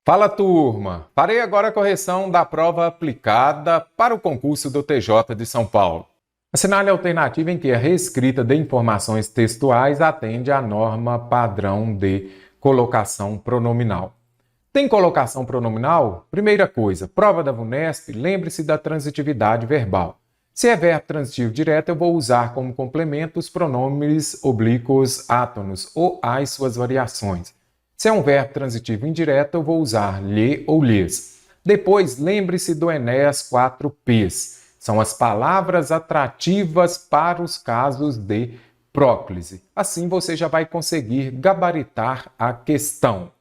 Fala, turma! Farei agora a correção da prova aplicada para o concurso do TJ de São Paulo. Assinale a alternativa em que a reescrita de informações textuais atende à norma padrão de colocação pronominal. Tem colocação pronominal? Primeira coisa, prova da VUNESP, lembre-se da transitividade verbal. Se é verbo transitivo direto, eu vou usar como complemento os pronomes oblíquos átonos ou as suas variações. Se é um verbo transitivo indireto, eu vou usar lhe ou lhes. Depois, lembre-se do Enéas 4Ps. São as palavras atrativas para os casos de próclise. Assim, você já vai conseguir gabaritar a questão.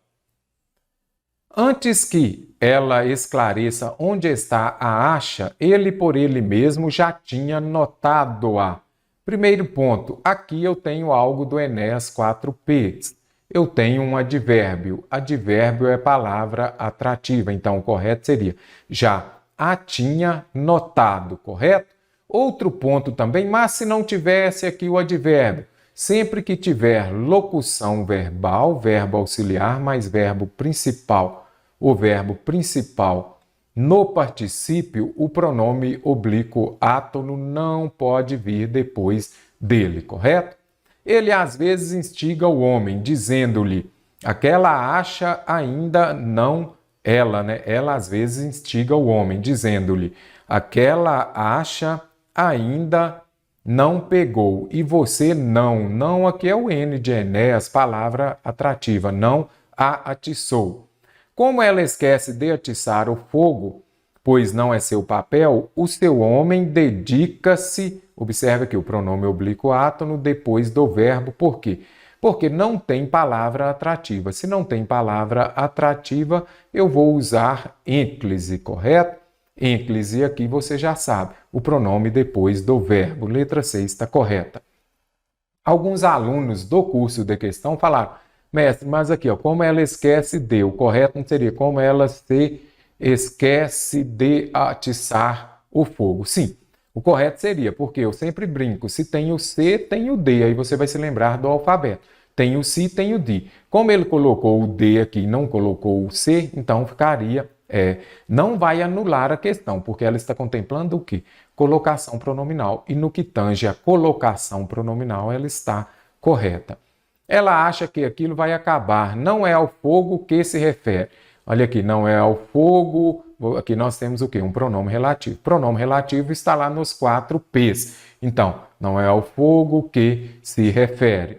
Antes que ela esclareça onde está a acha, ele por ele mesmo já tinha notado-a. Primeiro ponto, aqui eu tenho algo do Enéas 4Ps. Eu tenho um advérbio. Advérbio é palavra atrativa, então o correto seria já a tinha notado, correto? Outro ponto também, mas se não tivesse aqui o advérbio, sempre que tiver locução verbal, verbo auxiliar mais verbo principal, o verbo principal no particípio, o pronome oblíquo átono não pode vir depois dele, correto? Ele às vezes instiga o homem, dizendo-lhe, aquela acha ainda não, ela, né? Ela às vezes instiga o homem, dizendo-lhe, aquela acha ainda não pegou. E você não. Não aqui é o N de Enéas, palavra atrativa, não a atiçou. Como ela esquece de atiçar o fogo, pois não é seu papel, o seu homem dedica-se, observe aqui o pronome oblíquo átono depois do verbo, por quê? Porque não tem palavra atrativa. Se não tem palavra atrativa, eu vou usar ênclise, correto? Ênclise aqui você já sabe, o pronome depois do verbo. Letra C está correta. Alguns alunos do curso de questão falaram, mestre, mas aqui, ó, como ela esquece de, o correto não seria como ela se esquece de atiçar o fogo. Sim, o correto seria, porque eu sempre brinco, se tem o C, tem o D, aí você vai se lembrar do alfabeto. Tem o C, tem o D. Como ele colocou o D aqui e não colocou o C, então ficaria, não vai anular a questão, porque ela está contemplando o quê? Colocação pronominal. E no que tange a colocação pronominal, ela está correta. Ela acha que aquilo vai acabar, não é ao fogo que se refere. Olha aqui, não é ao fogo, aqui nós temos o quê? Um pronome relativo. Pronome relativo está lá nos 4Ps. Então, não é ao fogo que se refere.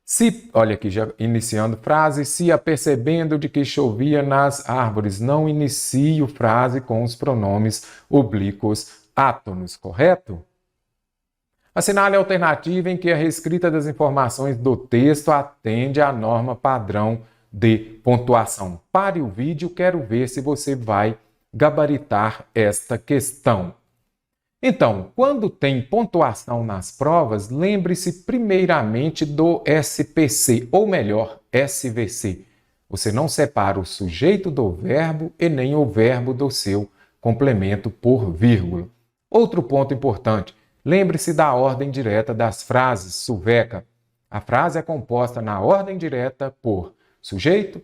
Se, olha aqui, já iniciando frase, se apercebendo de que chovia nas árvores, não inicio frase com os pronomes oblíquos átonos, correto? Assinale a alternativa em que a reescrita das informações do texto atende à norma padrão de pontuação. Pare o vídeo, quero ver se você vai gabaritar esta questão. Então, quando tem pontuação nas provas, lembre-se primeiramente do SPC, ou melhor, SVC. Você não separa o sujeito do verbo e nem o verbo do seu complemento por vírgula. Outro ponto importante, lembre-se da ordem direta das frases, suveca. A frase é composta na ordem direta por sujeito,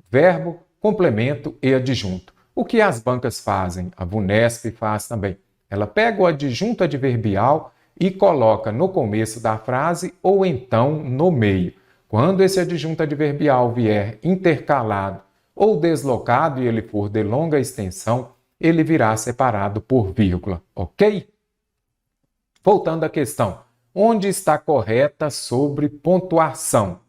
verbo, complemento e adjunto. O que as bancas fazem? A VUNESP faz também. Ela pega o adjunto adverbial e coloca no começo da frase ou então no meio. Quando esse adjunto adverbial vier intercalado ou deslocado e ele for de longa extensão, ele virá separado por vírgula, ok? Voltando à questão, onde está correta sobre pontuação?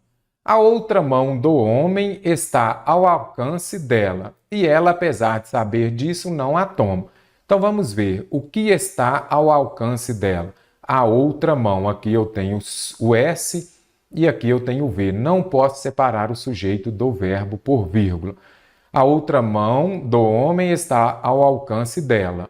A outra mão do homem está ao alcance dela e ela, apesar de saber disso, não a toma. Então vamos ver o que está ao alcance dela. A outra mão, aqui eu tenho o S e aqui eu tenho o V. Não posso separar o sujeito do verbo por vírgula. A outra mão do homem está ao alcance dela.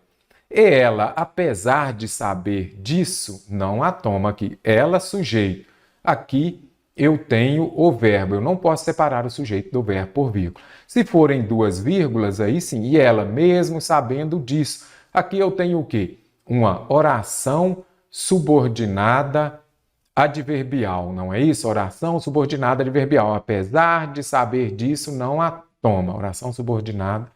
E ela, apesar de saber disso, não a toma aqui. Ela, sujeito. Aqui eu tenho o verbo. Eu não posso separar o sujeito do verbo por vírgula. Se forem duas vírgulas, aí sim. E ela, mesmo sabendo disso. Aqui eu tenho o quê? Uma oração subordinada adverbial. Não é isso? Oração subordinada adverbial. Apesar de saber disso, não a toma. Oração subordinada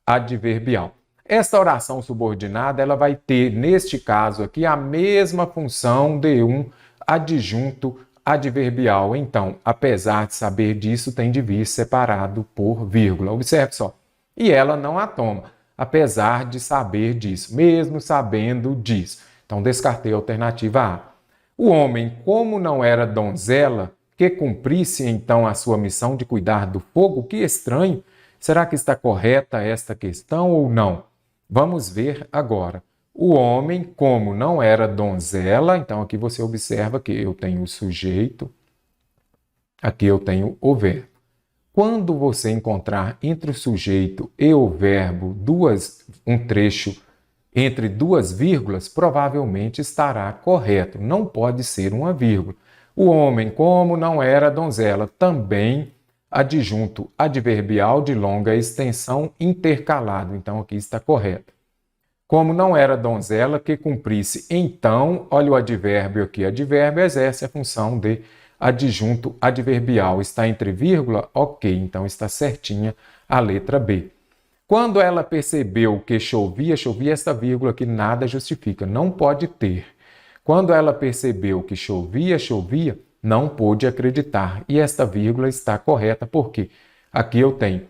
adverbial. Esta oração subordinada ela vai ter, neste caso aqui, a mesma função de um adjunto adverbial. Então, apesar de saber disso, tem de vir separado por vírgula. Observe só. E ela não a toma, apesar de saber disso, mesmo sabendo disso. Então, descartei a alternativa A. O homem, como não era donzela, que cumprisse então a sua missão de cuidar do fogo, que estranho. Será que está correta esta questão ou não? Vamos ver agora. O homem, como não era donzela, então aqui você observa que eu tenho o sujeito, aqui eu tenho o verbo. Quando você encontrar entre o sujeito e o verbo um trecho entre duas vírgulas, provavelmente estará correto. Não pode ser uma vírgula. O homem, como não era donzela, também adjunto adverbial de longa extensão intercalado. Então, aqui está correto. Como não era donzela, que cumprisse então, olha o advérbio aqui. Advérbio exerce a função de adjunto adverbial. Está entre vírgula? Ok, então está certinha a letra B. Quando ela percebeu que chovia, esta vírgula aqui nada justifica, não pode ter. Quando ela percebeu que chovia, não pôde acreditar. E esta vírgula está correta, porque aqui eu tenho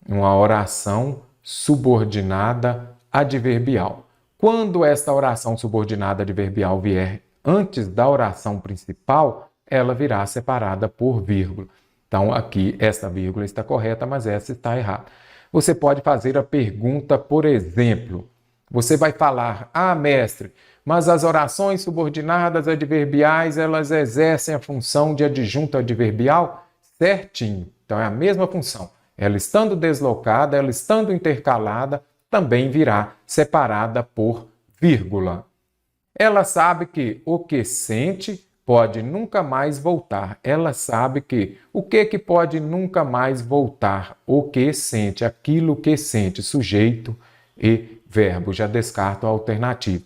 uma oração subordinada adverbial. Quando esta oração subordinada adverbial vier antes da oração principal, ela virá separada por vírgula. Então, aqui, esta vírgula está correta, mas essa está errada. Você pode fazer a pergunta, por exemplo, você vai falar, mestre, mas as orações subordinadas adverbiais, elas exercem a função de adjunto adverbial? Certinho. Então, é a mesma função. Ela estando deslocada, ela estando intercalada, também virá separada por vírgula. Ela sabe que o que sente pode nunca mais voltar. Ela sabe que o que pode nunca mais voltar? O que sente, aquilo que sente, sujeito e verbo. Já descarto a alternativa.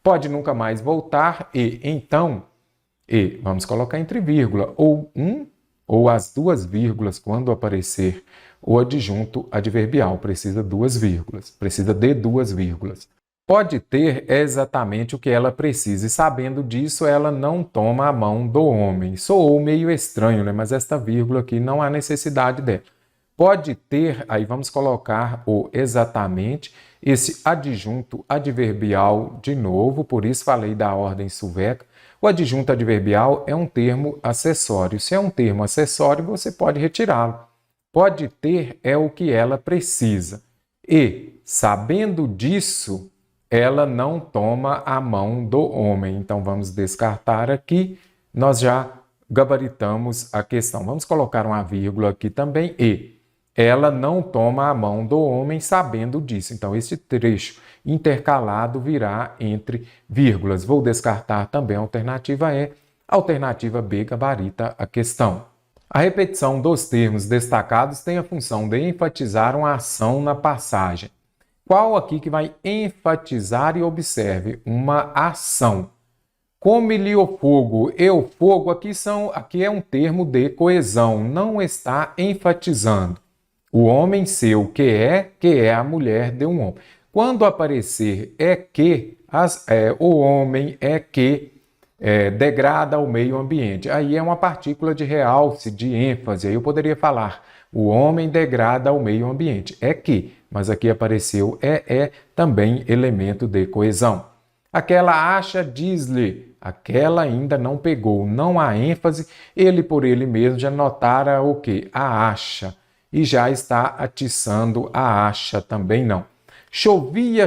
Pode nunca mais voltar então, vamos colocar entre vírgula, ou as duas vírgulas quando aparecer o adjunto adverbial. Precisa de duas vírgulas. Pode ter exatamente o que ela precisa, e sabendo disso, ela não toma a mão do homem. Soou meio estranho, né? Mas esta vírgula aqui não há necessidade dela. Pode ter, aí vamos colocar o exatamente, esse adjunto adverbial de novo, por isso falei da ordem sueca. O adjunto adverbial é um termo acessório. Se é um termo acessório, você pode retirá-lo. Pode ter é o que ela precisa. E, sabendo disso, ela não toma a mão do homem. Então, vamos descartar aqui. Nós já gabaritamos a questão. Vamos colocar uma vírgula aqui também. E, ela não toma a mão do homem sabendo disso. Então, esse trecho intercalado virá entre vírgulas. Vou descartar também a alternativa E. A alternativa B gabarita a questão. A repetição dos termos destacados tem a função de enfatizar uma ação na passagem. Qual aqui que vai enfatizar? E observe, uma ação. Come-lhe o fogo e o fogo aqui é um termo de coesão, não está enfatizando. O homem seu, que é a mulher de um homem. Quando aparecer o homem degrada o meio ambiente. Aí é uma partícula de realce, de ênfase. Aí eu poderia falar, o homem degrada o meio ambiente. Mas aqui apareceu também elemento de coesão. Aquela acha, diz-lhe, aquela ainda não pegou, não há ênfase, ele por ele mesmo já notara o quê? A acha. E já está atiçando a acha, também não. Chovia,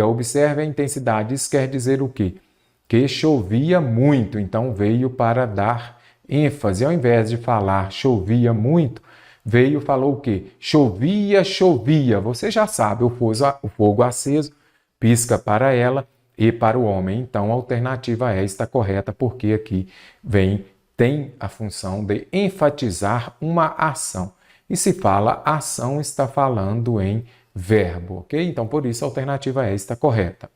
observe a intensidade, isso quer dizer o quê? Que chovia muito, então veio para dar ênfase. Ao invés de falar chovia muito, falou o quê? Chovia. Você já sabe, o fogo aceso pisca para ela e para o homem. Então, a alternativa E está correta, porque aqui tem a função de enfatizar uma ação. E se fala ação, está falando em verbo, ok? Então, por isso, a alternativa E está correta.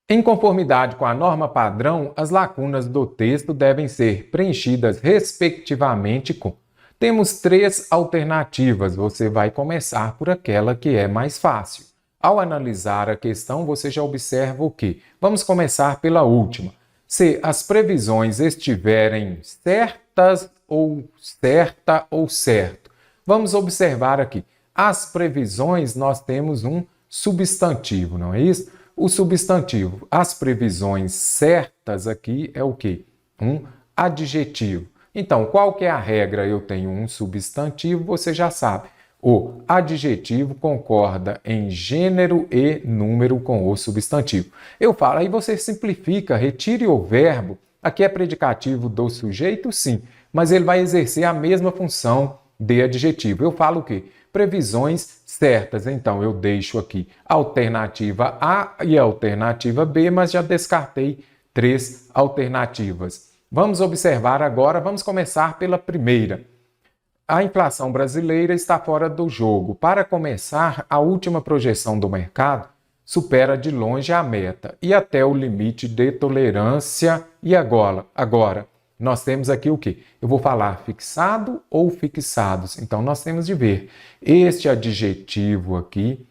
Em conformidade com a norma padrão, as lacunas do texto devem ser preenchidas respectivamente com. Temos 3 alternativas, você vai começar por aquela que é mais fácil. Ao analisar a questão, você já observa o quê? Vamos começar pela última. Se as previsões estiverem certa ou certo. Vamos observar aqui. As previsões, nós temos um substantivo, não é isso? O substantivo, as previsões certas aqui é o quê? Um adjetivo. Então, qual que é a regra? Eu tenho um substantivo, você já sabe. O adjetivo concorda em gênero e número com o substantivo. Eu falo, aí você simplifica, retire o verbo. Aqui é predicativo do sujeito, sim, mas ele vai exercer a mesma função de adjetivo. Eu falo o quê? Previsões certas. Então, eu deixo aqui a alternativa A e a alternativa B, mas já descartei 3 alternativas. Vamos observar agora, vamos começar pela primeira. A inflação brasileira está fora do jogo. Para começar, a última projeção do mercado supera de longe a meta e até o limite de tolerância. E agora, nós temos aqui o quê? Eu vou falar fixado ou fixados. Então, nós temos de ver. Este adjetivo aqui,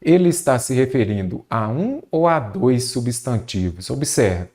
ele está se referindo a um ou a 2 substantivos. Observe.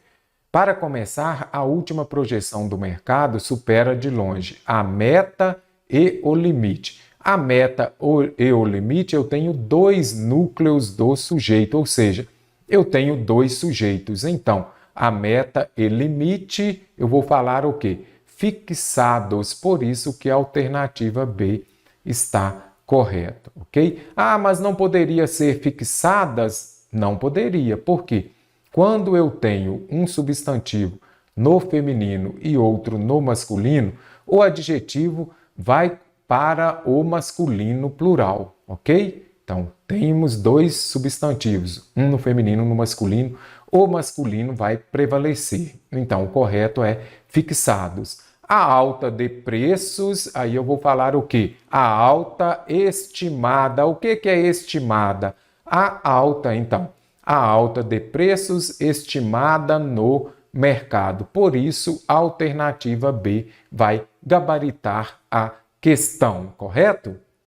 Para começar, a última projeção do mercado supera de longe a meta e o limite. A meta e o limite, eu tenho 2 núcleos do sujeito, ou seja, eu tenho 2 sujeitos. Então, a meta e limite, eu vou falar o quê? Fixados, por isso que a alternativa B está correta, ok? Ah, mas não poderia ser fixadas? Não poderia, por quê? Quando eu tenho um substantivo no feminino e outro no masculino, o adjetivo vai para o masculino plural, ok? Então, temos 2 substantivos, um no feminino e um no masculino. O masculino vai prevalecer. Então, o correto é fixados. A alta de preços, aí eu vou falar o quê? A alta estimada. O que é estimada? A alta, então. A alta de preços estimada no mercado. Por isso, a alternativa B vai gabaritar a questão, correto?